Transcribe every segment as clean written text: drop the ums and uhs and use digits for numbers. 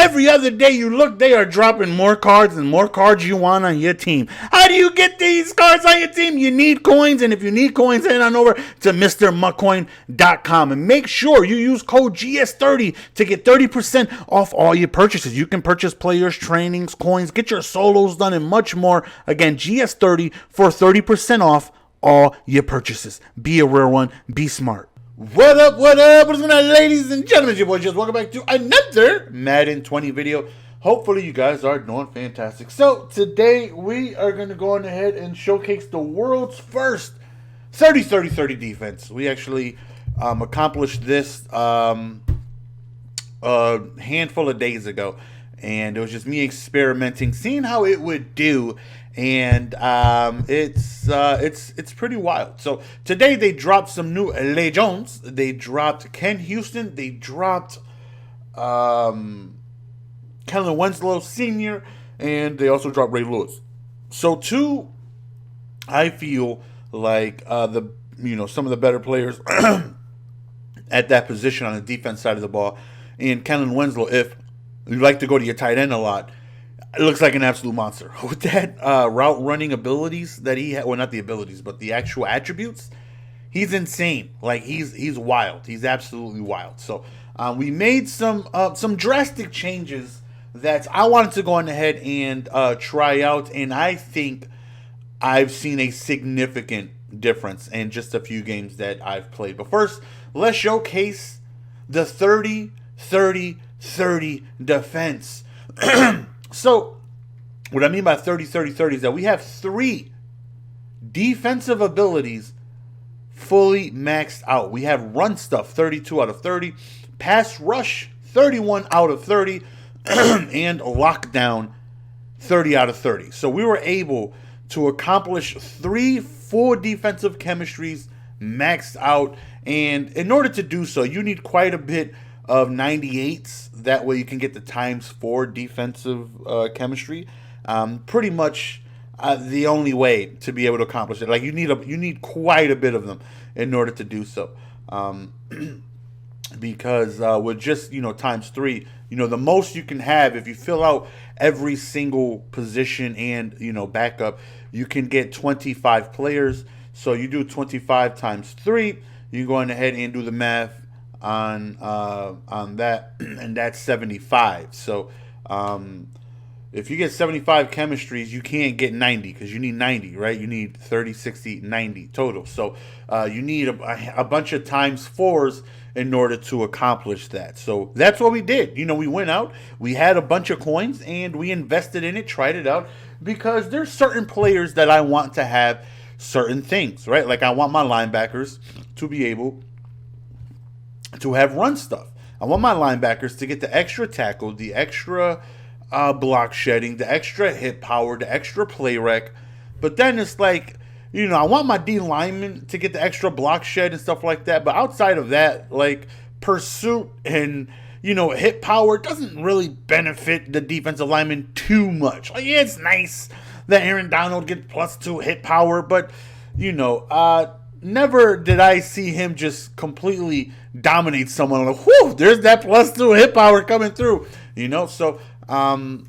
every other day you look, they are dropping more cards and more cards you want on your team. How do you get these cards on your team? You need coins, and if you need coins, head on over to MrMuckCoin.com and make sure you use code GS30 to get 30% off all your purchases. You can purchase players, trainings, coins, get your solos done, and much more. Again, GS30 for 30% off all your purchases. Be a rare one. Be smart. What up, what up? What's going on, ladies and gentlemen? It's your boy Just. Welcome back to another Madden 20 video. Hopefully you guys are doing fantastic. So today we are going to go on ahead and showcase the world's first 30-30-30 defense. We actually accomplished this a handful of days ago, and it was just me experimenting, seeing how it would do. And it's pretty wild. So today they dropped some new legends. They dropped Ken Houston. They dropped Kellen Winslow Sr. And they also dropped Ray Lewis. So two, I feel like some of the better players at that position on the defense side of the ball. And Kellen Winslow, if you like to go to your tight end a lot, it looks like an absolute monster. With that route running abilities that he had, well, not the abilities, but the actual attributes, he's insane. Like, he's wild. He's absolutely wild. So we made some drastic changes that I wanted to go on ahead and try out, and I think I've seen a significant difference in just a few games that I've played. But first, let's showcase the 30-30-30 defense. So, what I mean by 30-30-30 is that we have 3 defensive abilities fully maxed out. We have run stuff, 32 out of 30, pass rush, 31 out of 30, and lockdown, 30 out of 30. So we were able to accomplish 3 full defensive chemistries maxed out, and in order to do so, you need quite a bit of 98s. That way you can get the ×4 defensive chemistry. Pretty much the only way to be able to accomplish it. Like, you need quite a bit of them in order to do so. Because with just ×3, the most you can have if you fill out every single position and backup, you can get 25 players. So you do 25 times 3. You go on ahead and do the math on that, and that's 75. So if you get 75 chemistries, you can't get 90 because you need 90, right? You need 30, 60, 90 total. So you need a bunch of ×4s in order to accomplish that. So that's what we did. We went out, we had a bunch of coins, and we invested in it, tried it out, because there's certain players that I want to have certain things, right? Like, I want my linebackers to be able to have run stuff. I want my linebackers to get the extra tackle, the extra block shedding, the extra hit power, the extra play rec. But then it's like, I want my D linemen to get the extra block shed and stuff like that. But outside of that, like, pursuit and hit power doesn't really benefit the defensive lineman too much. Like, yeah, it's nice that Aaron Donald gets +2 hit power, but never did I see him just completely dominate someone. Like, whew, there's that +2 hit power coming through, So, and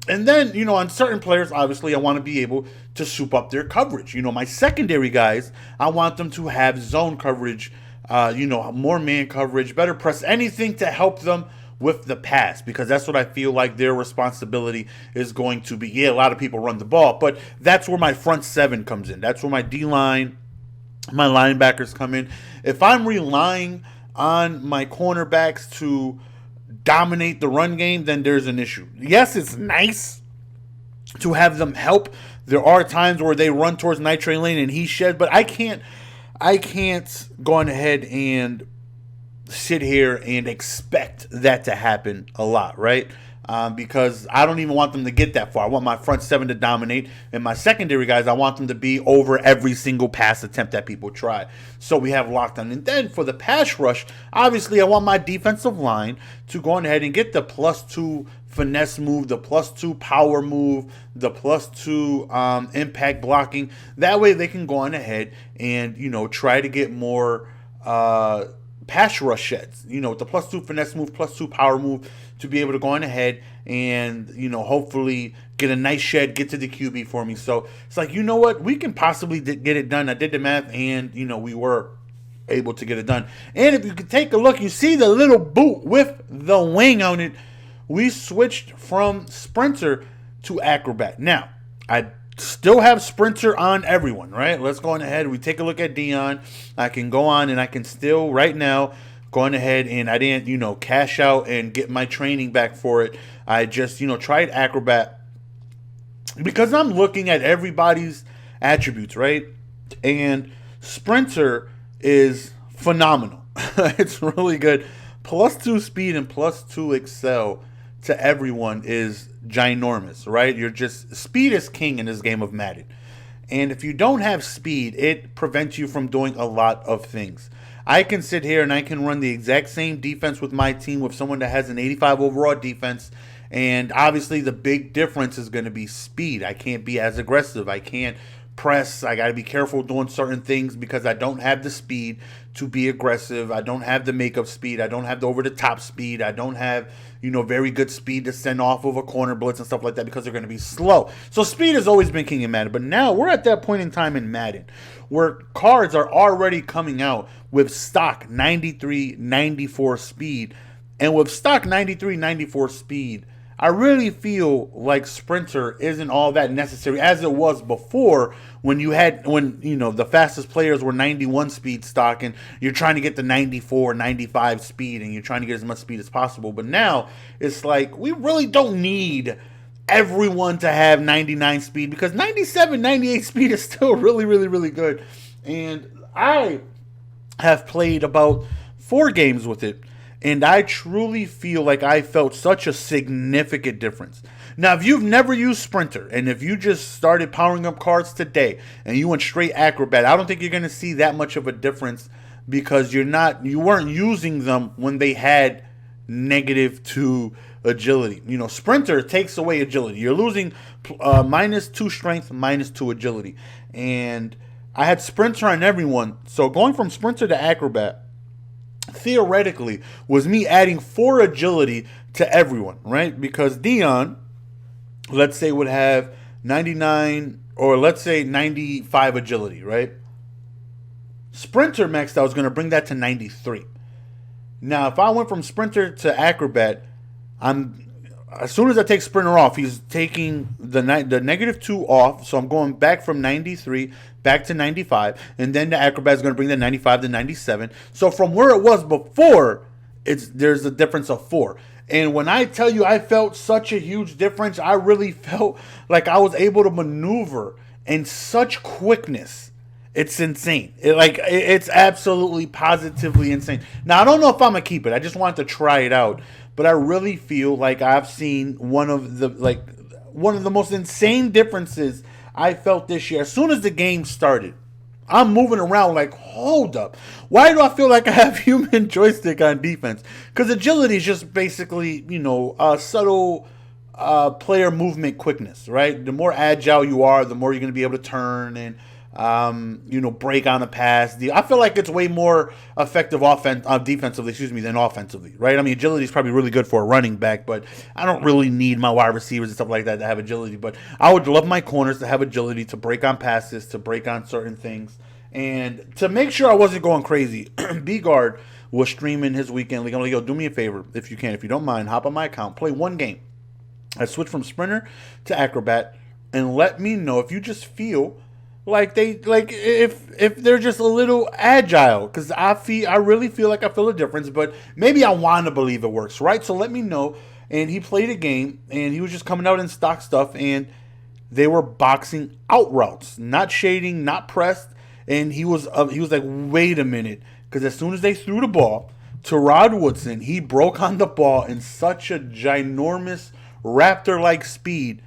then, on certain players, obviously, I want to be able to soup up their coverage. My secondary guys, I want them to have zone coverage, more man coverage, better press, anything to help them with the pass, because that's what I feel like their responsibility is going to be. Yeah, a lot of people run the ball, but that's where my front 7 comes in. That's where my D-line, my linebackers come in. If I'm relying on my cornerbacks to dominate the run game, then there's an issue. Yes, it's nice to have them help. There are times where they run towards Nitrate Lane and he shed, but I can't go on ahead and sit here and expect that to happen a lot, right? Because I don't even want them to get that far. I want my front 7 to dominate, and my secondary guys, I want them to be over every single pass attempt that people try. So we have lockdown. And then for the pass rush, obviously I want my defensive line to go on ahead and get the +2 finesse move, the +2 power move, the +2 impact blocking. That way they can go on ahead and, try to get more pass rush sheds, with the +2 finesse move, +2 power move, to be able to go on ahead and, hopefully get a nice shed, get to the QB for me. So it's like, you know what? We can possibly get it done. I did the math, and, we were able to get it done. And if you could take a look, you see the little boot with the wing on it. We switched from Sprinter to Acrobat. Now, I still have Sprinter on everyone, right? Let's go on ahead. We take a look at Dion. I can go on and I can still, right now, go on ahead, and I didn't, cash out and get my training back for it. I just, tried Acrobat because I'm looking at everybody's attributes, right? And Sprinter is phenomenal. It's really good. +2 speed and +2 excel to everyone is ginormous, right? Speed is king in this game of Madden. And if you don't have speed, it prevents you from doing a lot of things. I can sit here and I can run the exact same defense with my team with someone that has an 85 overall defense. And obviously the big difference is going to be speed. I can't be as aggressive. I can't press. I got to be careful doing certain things because I don't have the speed to be aggressive. I don't have the makeup speed. I don't have the over-the-top speed. I don't have, very good speed to send off of a corner blitz and stuff like that because they're going to be slow. So speed has always been king in Madden. But now we're at that point in time in Madden where cards are already coming out with stock 93, 94 speed. And with stock 93, 94 speed, I really feel like Sprinter isn't all that necessary as it was before when the fastest players were 91 speed stock and you're trying to get the 94, 95 speed and you're trying to get as much speed as possible. But now it's like we really don't need everyone to have 99 speed because 97, 98 speed is still really, really, really good. And I have played about 4 games with it. And I truly feel like I felt such a significant difference. Now, if you've never used Sprinter, and if you just started powering up cards today, and you went straight Acrobat, I don't think you're going to see that much of a difference because you weren't using them when they had -2 agility. Sprinter takes away agility. You're losing -2 strength, -2 agility. And I had Sprinter on everyone. So going from Sprinter to Acrobat, theoretically, was me adding 4 agility to everyone, right? Because Dion, let's say, would have 99 or let's say 95 agility, right? Sprinter maxed out was going to bring that to 93. Now, if I went from Sprinter to Acrobat, as soon as I take Sprinter off, he's taking the -2 off. So I'm going back from 93 back to 95. And then the Acrobat is going to bring the 95 to 97. So from where it was before, there's a difference of 4. And when I tell you I felt such a huge difference, I really felt like I was able to maneuver in such quickness. It's insane. It's absolutely positively insane. Now, I don't know if I'm going to keep it. I just wanted to try it out. But I really feel like I've seen one of the most insane differences I felt this year. As soon as the game started, I'm moving around like, hold up. Why do I feel like I have human joystick on defense? Because agility is just basically, subtle player movement quickness, right? The more agile you are, the more you're going to be able to turn and break on the pass. I feel like it's way more effective defensively, than offensively, right? I mean, agility is probably really good for a running back, but I don't really need my wide receivers and stuff like that to have agility. But I would love my corners to have agility, to break on passes, to break on certain things. And to make sure I wasn't going crazy, B-Guard was streaming his weekend league. I'm like, yo, do me a favor, if you can, if you don't mind, hop on my account, play 1 game. I switched from Sprinter to Acrobat, and let me know if you just feel if they're just a little agile, because I really feel like I feel a difference, but maybe I want to believe it works, right? So let me know. And he played a game, and he was just coming out in stock stuff, and they were boxing out routes, not shading, not pressed, and he was like, wait a minute, because as soon as they threw the ball to Rod Woodson, he broke on the ball in such a ginormous raptor-like speed,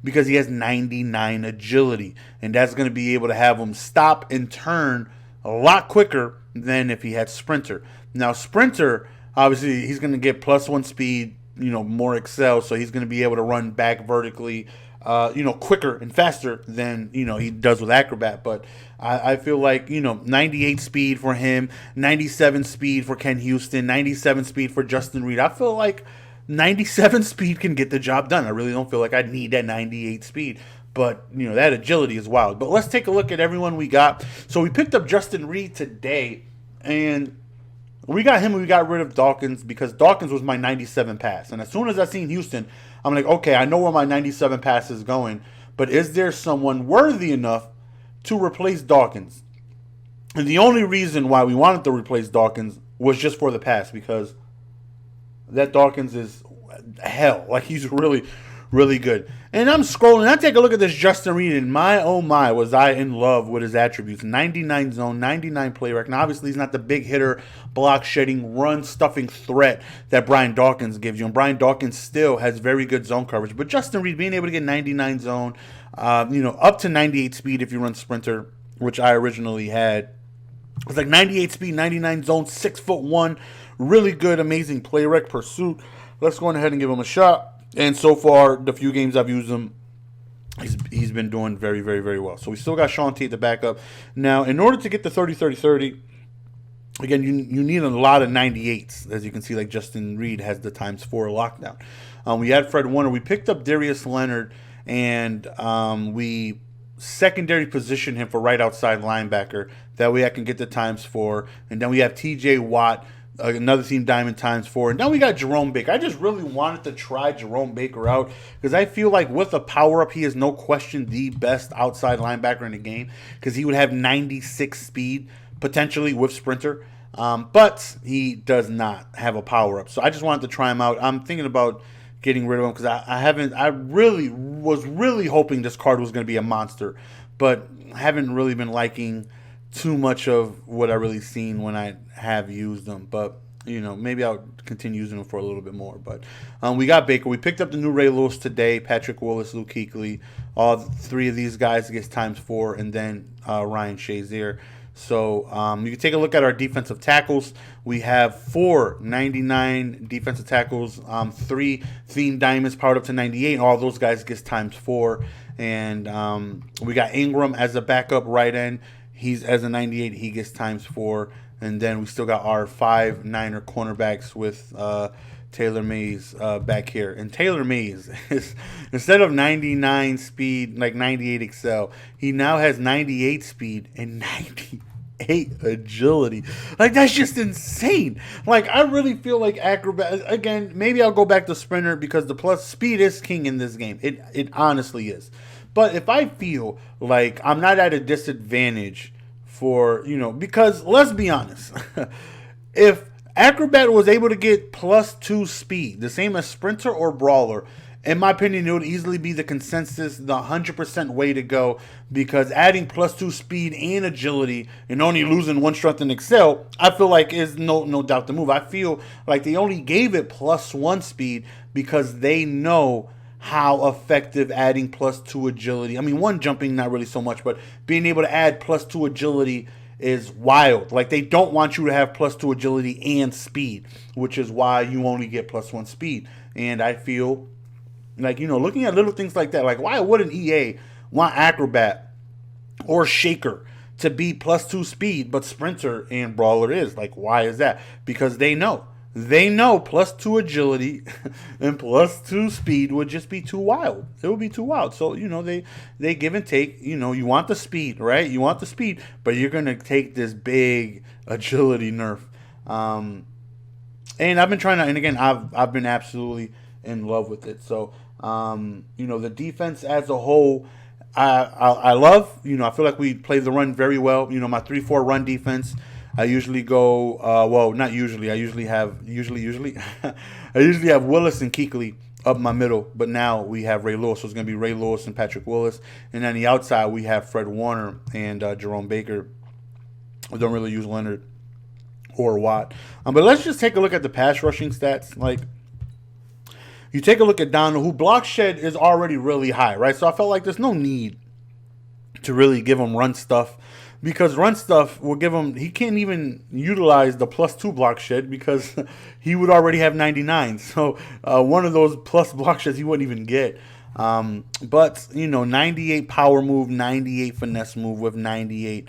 because he has 99 agility. And that's going to be able to have him stop and turn a lot quicker than if he had Sprinter. Now, Sprinter, obviously, he's going to get +1 speed, more excel. So he's going to be able to run back vertically, quicker and faster than, he does with Acrobat. But I feel like, 98 speed for him, 97 speed for Ken Houston, 97 speed for Justin Reed. I feel like 97 speed can get the job done. I really don't feel like I need that 98 speed. But, that agility is wild. But let's take a look at everyone we got. So we picked up Justin Reed today. And we got him and we got rid of Dawkins because Dawkins was my 97 pass. And as soon as I seen Houston, I'm like, okay, I know where my 97 pass is going. But is there someone worthy enough to replace Dawkins? And the only reason why we wanted to replace Dawkins was just for the pass, because that Dawkins is hell. Like, he's really, really good. And I'm scrolling. I take a look at this Justin Reed, and my, oh my, was I in love with his attributes. 99 zone, 99 play rec. Now, obviously, he's not the big hitter, block shedding, run stuffing threat that Brian Dawkins gives you. And Brian Dawkins still has very good zone coverage. But Justin Reed being able to get 99 zone, up to 98 speed if you run sprinter, which I originally had. It's like 98 speed, 99 zone, 6'1", really good, amazing play rec, pursuit. Let's go ahead and give him a shot. And so far, the few games I've used him, he's been doing very, very, very well. So we still got Sean Tate to back up. Now, in order to get the 30-30-30, again, you need a lot of 98s. As you can see, like Justin Reed has the ×4 lockdown. We had Fred Warner. We picked up Darius Leonard, and we secondary position him for right outside linebacker. That way I can get the ×4. And then we have TJ Watt, another team diamond ×4. And now we got Jerome Baker. I just really wanted to try Jerome Baker out because I feel like with a power-up, he is no question the best outside linebacker in the game because he would have 96 speed potentially with sprinter. But he does not have a power-up. So I just wanted to try him out. I'm thinking about getting rid of him because I really was really hoping this card was going to be a monster. But I haven't really been liking too much of what I really seen when I have used them, but maybe I'll continue using them for a little bit more. But we got Baker. We picked up the new Ray Lewis today, Patrick Willis, Luke Kuechly. All three of these guys gets ×4, and then Ryan Shazier. So you can take a look at our defensive tackles. We have 4 99 defensive tackles, 3 theme diamonds powered up to 98. And all those guys gets ×4. And we got Ingram as a backup right end. He's as a 98, he gets ×4. And then we still got our 5 Niner cornerbacks with Taylor Mays back here. And Taylor Mays, is, instead of 99 speed, like 98 excel, he now has 98 speed and 98 agility. Like, that's just insane. Like, I really feel like Acrobat, again, maybe I'll go back to Sprinter because the plus speed is king in this game. It honestly is. But if I feel like I'm not at a disadvantage for, because let's be honest, if Acrobat was able to get +2 speed, the same as Sprinter or Brawler, in my opinion, it would easily be the consensus, the 100% way to go, because adding +2 speed and agility and only losing 1 strength and excel, I feel like is no doubt the move. I feel like they only gave it +1 speed because they know how effective adding +2 agility. I mean, 1 jumping, not really so much, but being able to add +2 agility is wild. Like, they don't want you to have +2 agility and speed, which is why you only get +1 speed. And I feel like, looking at little things like that, like, why wouldn't EA want Acrobat or Shaker to be +2 speed, but Sprinter and Brawler is? Like, why is that? Because they know +2 agility and +2 speed would just be too wild. It would be too wild. So, they give and take. You want the speed, right? You want the speed, but you're going to take this big agility nerf. And I've been trying to, and again, I've been absolutely in love with it. So, the defense as a whole, I love. I feel like we play the run very well. My 3-4 run defense. I usually go, not usually. I usually have I usually have Willis and Kuechly up my middle, but now we have Ray Lewis, so it's going to be Ray Lewis and Patrick Willis. And on the outside, we have Fred Warner and Jerome Baker. We don't really use Leonard or Watt. But let's just take a look at the pass rushing stats. Like, you take a look at Donald, who block shed is already really high, right? So I felt like there's no need to really give him run stuff. Because run stuff will give him, he can't even utilize the +2 block shed because he would already have 99. So one of those plus block sheds he wouldn't even get. But 98 power move, 98 finesse move with 98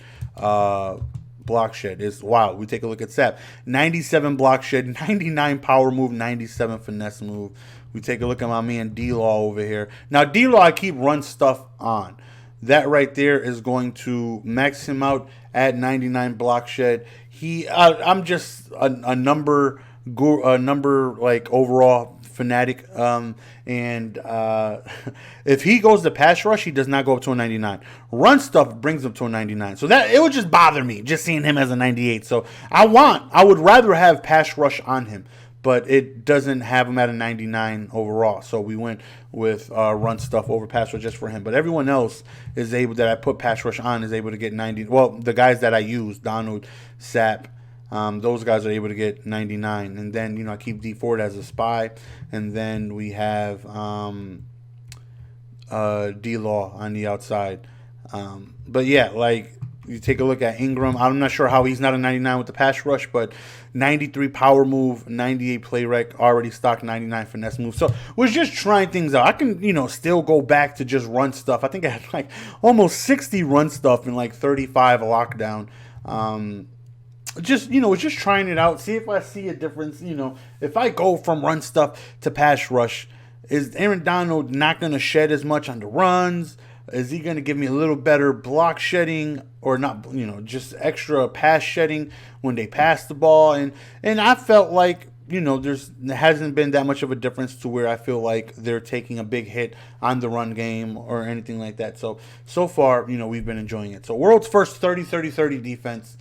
block shed. It's wild. We take a look at Sap. 97 block shed, 99 power move, 97 finesse move. We take a look at my man D-Law over here. Now, D-Law, I keep run stuff on. That right there is going to max him out at 99 block shed. I'm just a number like overall fanatic. If he goes to pass rush, he does not go up to a 99. Run stuff brings him to a 99. So that it would just bother me just seeing him as a 98. So I would rather have pass rush on him, but it doesn't have him at a 99 overall. So we went with run stuff over pass rush just for him. But everyone else is able, that I put pass rush on, is able to get 90. Well, the guys that I use, Donald, Sap, those guys are able to get 99. And then, I keep D Ford as a spy. And then we have D-Law on the outside. But yeah, like, you take a look at Ingram. I'm not sure how he's not a 99 with the pass rush, but 93 power move, 98 play rec, already stock 99 finesse move. So was just trying things out. I can, still go back to just run stuff. I think I had like almost 60 run stuff and like 35 lockdown. Was just trying it out, see if I see a difference. If I go from run stuff to pass rush, is Aaron Donald not going to shed as much on the runs? Is he going to give me a little better block shedding, or not, just extra pass shedding when they pass the ball? And I felt like, there hasn't been that much of a difference to where I feel like they're taking a big hit on the run game or anything like that. So far, we've been enjoying it. So world's first 30-30-30 defense.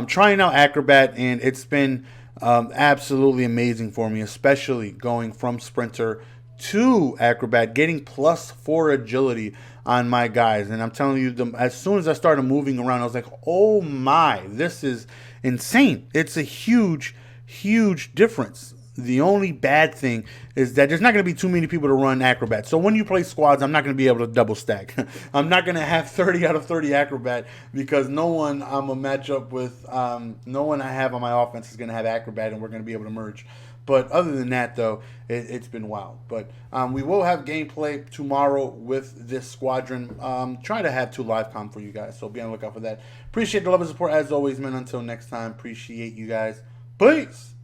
Trying out Acrobat, and it's been absolutely amazing for me, especially going from Sprinter to Acrobat, getting +4 agility on my guys. And I'm telling you, as soon as I started moving around, I was like, oh my, this is insane. It's a huge, huge difference. The only bad thing is that there's not going to be too many people to run Acrobat. So when you play squads, I'm not going to be able to double stack. I'm not going to have 30 out of 30 Acrobat, because no one I'm a matchup with, no one I have on my offense is going to have Acrobat, and we're going to be able to merge. But other than that, though, it's been wild. But we will have gameplay tomorrow with this squadron. Try to have 2 live com for you guys, so be on the lookout for that. Appreciate the love and support as always, man. Until next time, appreciate you guys. Peace.